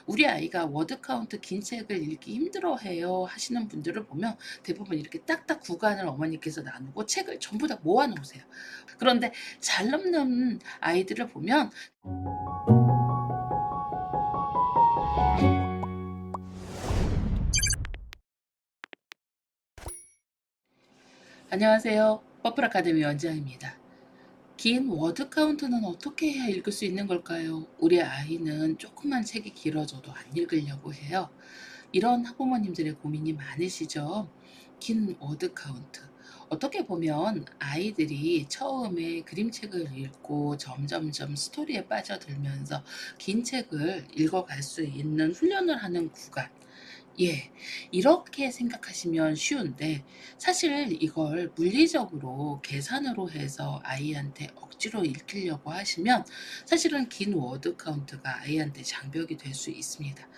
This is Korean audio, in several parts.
우리 아이가 워드 카운트 긴 책을 읽기 힘들어해요 하시는 분들을 보면 대부분 이렇게 딱딱 구간을 어머니께서 나누고 책을 전부 다 모아 놓으세요. 그런데 잘 넘는 아이들을 보면 안녕하세요. 퍼플 아카데미 원장입니다. 긴 워드 카운트는 어떻게 해야 읽을 수 있는 걸까요? 우리 아이는 조그만 책이 길어져도 안 읽으려고 해요. 이런 학부모님들의 고민이 많으시죠? 긴 워드 카운트. 어떻게 보면 아이들이 처음에 그림책을 읽고 점점점 스토리에 빠져들면서 긴 책을 읽어갈 수 있는 훈련을 하는 구간. 예. 이렇게 생각하시면 쉬운데 사실 이걸 물리적으로 계산으로 해서 아이한테 억지로 읽히려고 하시면 사실은 긴 워드 카운트가 아이한테 장벽이 될 수 있습니다.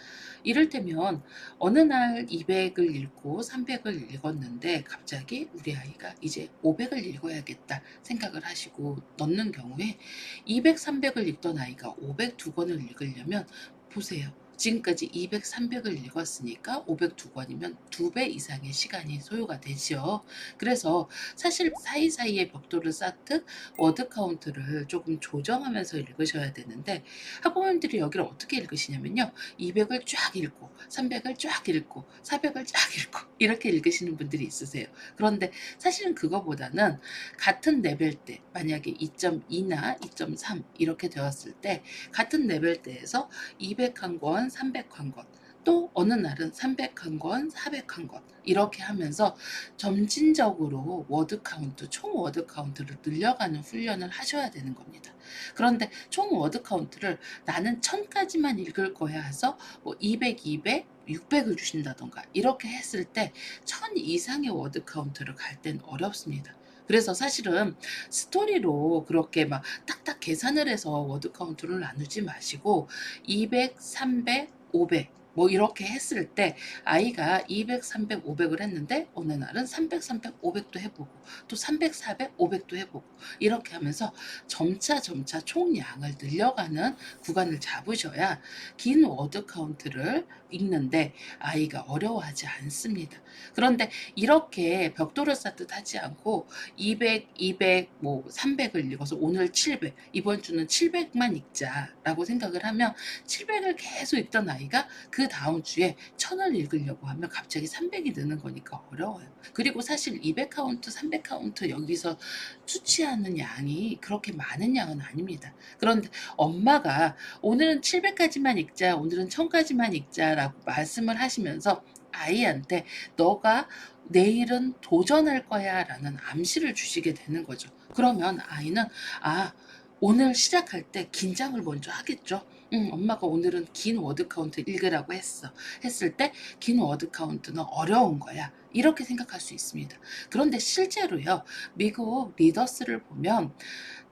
이를테면 어느 날 200을 읽고 300을 읽었는데 갑자기 우리 아이가 '이제 500을 읽어야겠다.' 생각을 하시고 넣는 경우에 200, 300을 읽던 아이가 500 두 권을 읽으려면 보세요. 지금까지 200, 300을 읽었으니까 500 두 권이면 2배 이상의 시간이 소요가 되지요. 그래서 사실 사이사이에 벽돌을 쌓듯 워드 카운트를 조금 조정하면서 읽으셔야 되는데 학부모님들이 여기를 어떻게 읽으시냐면요. 200을 쫙 읽고 300을 쫙 읽고 400을 쫙 읽고 이렇게 읽으시는 분들이 있으세요. 그런데 사실은 그거보다는 같은 레벨대 만약에 2.2나 2.3 이렇게 되었을 때 같은 레벨대에서 200한 권, 300한 권, 또 어느 날은 300한 권, 400한 권 이렇게 하면서 점진적으로 워드 카운트, 총 워드 카운트를 늘려가는 훈련을 하셔야 되는 겁니다. 그런데 총 워드 카운트를 나는 1000까지만 읽을 거야 해서 뭐 200, 200, 600을 주신다던가 이렇게 했을 때 1000 이상의 워드 카운트를 갈 땐 어렵습니다. 그래서 사실은 스토리로 그렇게 막 딱딱 계산을 해서 워드 카운트를 나누지 마시고 200, 300, 500 뭐 이렇게 했을 때 아이가 200, 300, 500을 했는데 어느 날은 300, 300, 500도 해보고 또 300, 400, 500도 해보고 이렇게 하면서 점차 총량을 늘려가는 구간을 잡으셔야 긴 워드 카운트를 읽는데 아이가 어려워하지 않습니다. 그런데 이렇게 벽돌을 쌓듯 하지 않고 200, 200, 뭐 300을 읽어서 오늘 700, 이번 주는 700만 읽자라고 생각을 하면 700을 계속 읽던 아이가 그 다음 주에 1000을 읽으려고 하면 갑자기 300이 느는 거니까 어려워요. 그리고 사실 200 카운트, 300 카운트 여기서 수치하는 양이 그렇게 많은 양은 아닙니다. 그런데 엄마가 오늘은 700까지만 읽자, 오늘은 1000까지만 읽자라고 말씀을 하시면서 아이한테 너가 내일은 도전할 거야 라는 암시를 주시게 되는 거죠. 그러면 아이는 아, 오늘 시작할 때 긴장을 먼저 하겠죠. 엄마가 오늘은 긴 워드 카운트 읽으라고 했어. 했을 때 긴 워드 카운트는 어려운 거야. 이렇게 생각할 수 있습니다. 그런데 실제로요, 미국 리더스를 보면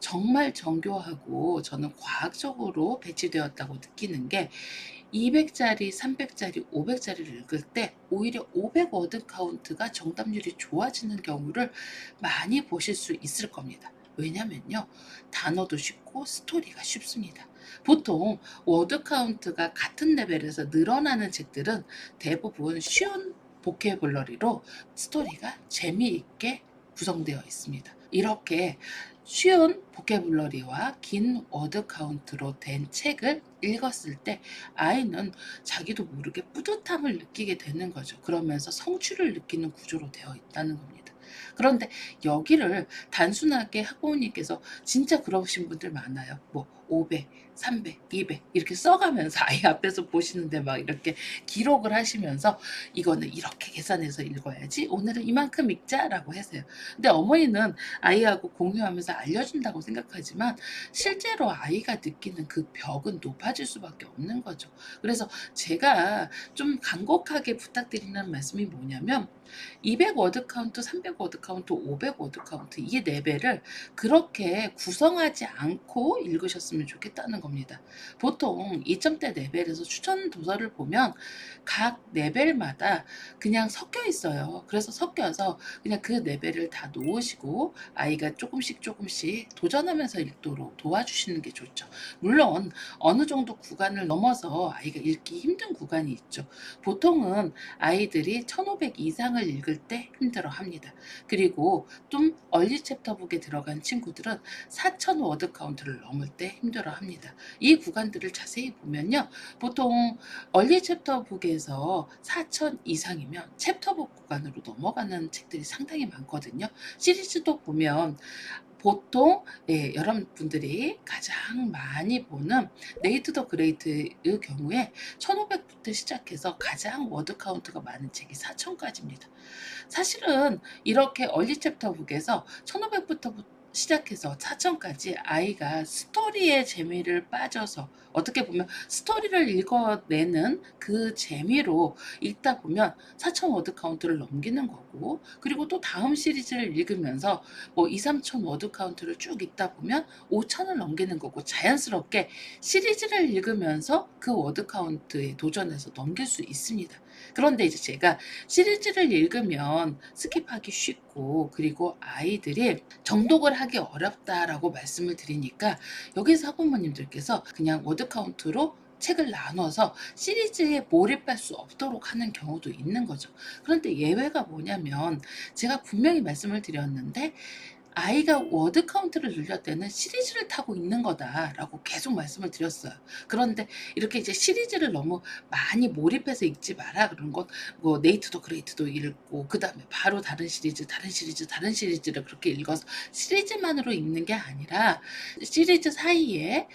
정말 정교하고 저는 과학적으로 배치되었다고 느끼는 게 200짜리, 300짜리, 500짜리를 읽을 때 오히려 500 워드 카운트가 정답률이 좋아지는 경우를 많이 보실 수 있을 겁니다. 왜냐면요, 단어도 쉽고 스토리가 쉽습니다. 보통 워드 카운트가 같은 레벨에서 늘어나는 책들은 대부분 쉬운 보케블러리로 스토리가 재미있게 구성되어 있습니다. 이렇게 쉬운 보케블러리와 긴 워드 카운트로 된 책을 읽었을 때 아이는 자기도 모르게 뿌듯함을 느끼게 되는 거죠. 그러면서 성취를 느끼는 구조로 되어 있다는 겁니다. 그런데 여기를 단순하게 학부모님께서 진짜 그러신 분들 많아요. 뭐 500, 300, 200 이렇게 써가면서 아이 앞에서 보시는데 막 이렇게 기록을 하시면서 이거는 이렇게 계산해서 읽어야지 오늘은 이만큼 읽자라고 하세요. 근데 어머니는 아이하고 공유하면서 알려준다고 생각하지만 실제로 아이가 느끼는 그 벽은 높아질 수밖에 없는 거죠. 그래서 제가 좀 간곡하게 부탁드리는 말씀이 뭐냐면 200 워드 카운트, 300 워드 카운트, 500 워드 카운트 이 레벨을 그렇게 구성하지 않고 읽으셨으면 읽었으면 좋겠다는 겁니다. 보통 2점대 레벨에서 추천 도서를 보면 각 레벨마다 그냥 섞여 있어요. 그래서 섞여서 그냥 그 레벨을 다 놓으시고 아이가 조금씩 조금씩 도전하면서 읽도록 도와주시는 게 좋죠. 물론 어느 정도 구간을 넘어서 아이가 읽기 힘든 구간이 있죠. 보통은 아이들이 1500 이상을 읽을 때 힘들어 합니다. 그리고 좀 얼리 챕터북에 들어간 친구들은 4000 워드 카운트를 넘을 때 힘들어 합니다. 이 구간들을 자세히 보면요. 보통 얼리 챕터북에서 4000 이상이면 챕터북 구간으로 넘어가는 책들이 상당히 많거든요. 시리즈도 보면 보통 여러분들이 가장 많이 보는 네이트 더 그레이트의 경우에 1500부터 시작해서 가장 워드 카운트가 많은 책이 4000까지입니다. 사실은 이렇게 얼리 챕터북에서 1500부터 시작해서 4000까지 아이가 스토리의 재미를 빠져서 어떻게 보면 스토리를 읽어내는 그 재미로 읽다 보면 4000 워드 카운트를 넘기는 거고, 그리고 또 다음 시리즈를 읽으면서 뭐 2, 3000 워드 카운트를 쭉 읽다 보면 5000을 넘기는 거고, 자연스럽게 시리즈를 읽으면서 그 워드 카운트에 도전해서 넘길 수 있습니다. 그런데 이제 제가 시리즈를 읽으면 스킵하기 쉽고, 그리고 아이들이 정독을 하기 어렵다라고 말씀을 드리니까 여기서 학부모님들께서 그냥 워드 카운트로 책을 나눠서 시리즈에 몰입할 수 없도록 하는 경우도 있는 거죠. 그런데 예외가 뭐냐면, 제가 분명히 말씀을 드렸는데 아이가 워드 카운트를 늘릴 때는 시리즈를 타고 있는 거다라고 계속 말씀을 드렸어요. 그런데 이렇게 이제 시리즈를 너무 많이 몰입해서 읽지 마라 그런 건, 뭐 네이트 더 그레이트도 읽고 그다음에 바로 다른 시리즈, 다른 시리즈, 다른 시리즈를 그렇게 읽어서 시리즈만으로 읽는 게 아니라 시리즈 사이에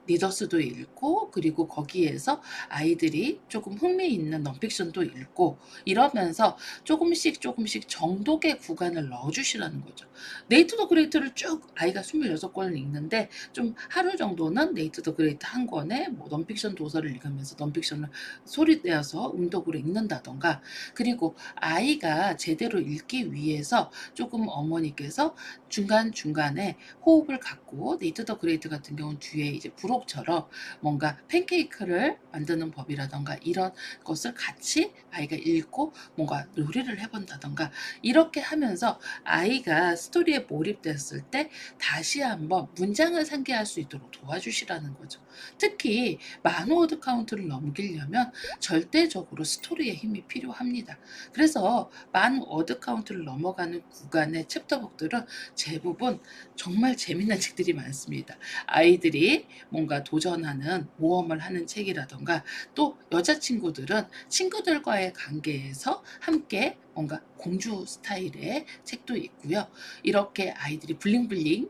리더스도 읽고, 그리고 거기에서 아이들이 조금 흥미있는 넌픽션도 읽고, 이러면서 조금씩 조금씩 정독의 구간을 넣어주시라는 거죠. 네이트 더 그레이트를 쭉 아이가 26권을 읽는데 좀 하루 정도는 네이트 더 그레이트 한 권에 뭐 넌픽션 도서를 읽으면서 넌픽션을 소리 내어서 음독으로 읽는다던가, 그리고 아이가 제대로 읽기 위해서 조금 어머니께서 중간중간에 호흡을 갖고, 네이트 더 그레이트 같은 경우는 뒤에 이제 부록처럼 뭔가 팬케이크를 만드는 법이라던가 이런 것을 같이 아이가 읽고 뭔가 놀이를 해본다던가, 이렇게 하면서 아이가 스토리에 몰입됐을 때 다시 한번 문장을 상기할 수 있도록 도와주시라는 거죠. 특히 만 워드 카운트를 넘기려면 절대적으로 스토리의 힘이 필요합니다. 그래서 만 워드 카운트를 넘어가는 구간의 챕터북들은 대부분 정말 재밌는 책들이 많습니다. 아이들이 뭔가 도전하는 모험을 하는 책이라던가, 또 여자친구들은 친구들과의 관계에서 함께 뭔가 공주 스타일의 책도 있고요. 이렇게 아이들이 블링블링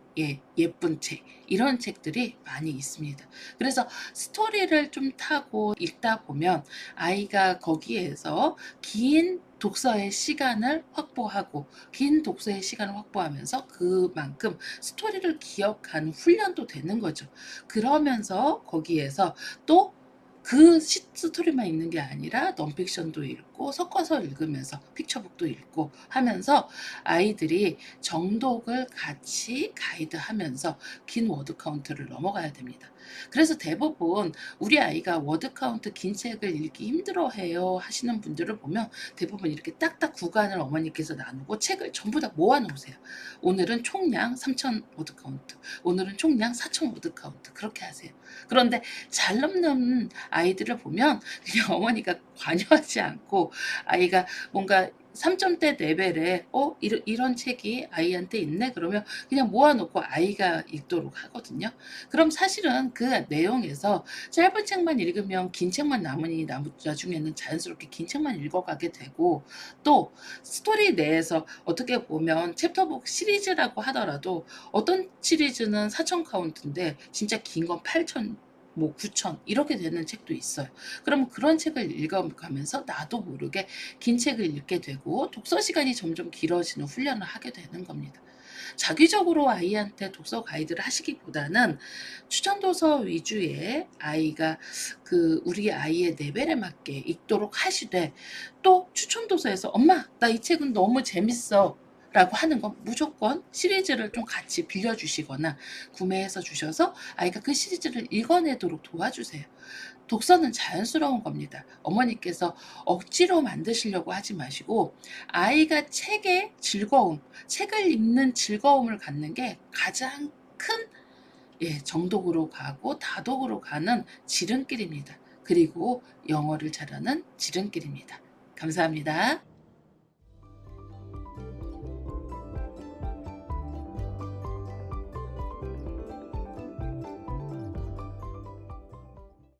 예쁜 책, 이런 책들이 많이 있습니다. 그래서 스토리를 좀 타고 읽다 보면 아이가 거기에서 긴 독서의 시간을 확보하고, 긴 독서의 시간을 확보하면서 그만큼 스토리를 기억하는 훈련도 되는 거죠. 그러면서 거기에서 또 그 스토리만 읽는 게 아니라 넌픽션도 읽고 섞어서 읽으면서 픽처북도 읽고 하면서 아이들이 정독을 같이 가이드하면서 긴 워드 카운트를 넘어가야 됩니다. 그래서 대부분 우리 아이가 워드 카운트 긴 책을 읽기 힘들어해요 하시는 분들을 보면 대부분 이렇게 딱딱 구간을 어머니께서 나누고 책을 전부 다 모아 놓으세요. 오늘은 총량 3000 워드 카운트, 오늘은 총량 4000 워드 카운트, 그렇게 하세요. 그런데 잘 넘는 아이들을 보면 그냥 어머니가 관여하지 않고, 아이가 뭔가 3점대 레벨에 이런 책이 아이한테 있네 그러면 그냥 모아놓고 아이가 읽도록 하거든요. 그럼 사실은 그 내용에서 짧은 책만 읽으면 긴 책만 남으니 나중에는 자연스럽게 긴 책만 읽어가게 되고, 또 스토리 내에서 어떻게 보면 챕터북 시리즈라고 하더라도 어떤 시리즈는 4000 카운트인데 진짜 긴 건 8000, 뭐 9000 이렇게 되는 책도 있어요. 그럼 그런 책을 읽어가면서 나도 모르게 긴 책을 읽게 되고 독서 시간이 점점 길어지는 훈련을 하게 되는 겁니다. 자기적으로 아이한테 독서 가이드를 하시기보다는 추천도서 위주의 아이가 우리 아이의 레벨에 맞게 읽도록 하시되, 또 추천도서에서 엄마 나 이 책은 너무 재밌어, 라고 하는 건 무조건 시리즈를 좀 같이 빌려주시거나 구매해서 주셔서 아이가 그 시리즈를 읽어내도록 도와주세요. 독서는 자연스러운 겁니다. 어머니께서 억지로 만드시려고 하지 마시고 아이가 책의 즐거움, 책을 읽는 즐거움을 갖는 게 가장 큰 정독으로 가고 다독으로 가는 지름길입니다. 그리고 영어를 잘하는 지름길입니다. 감사합니다.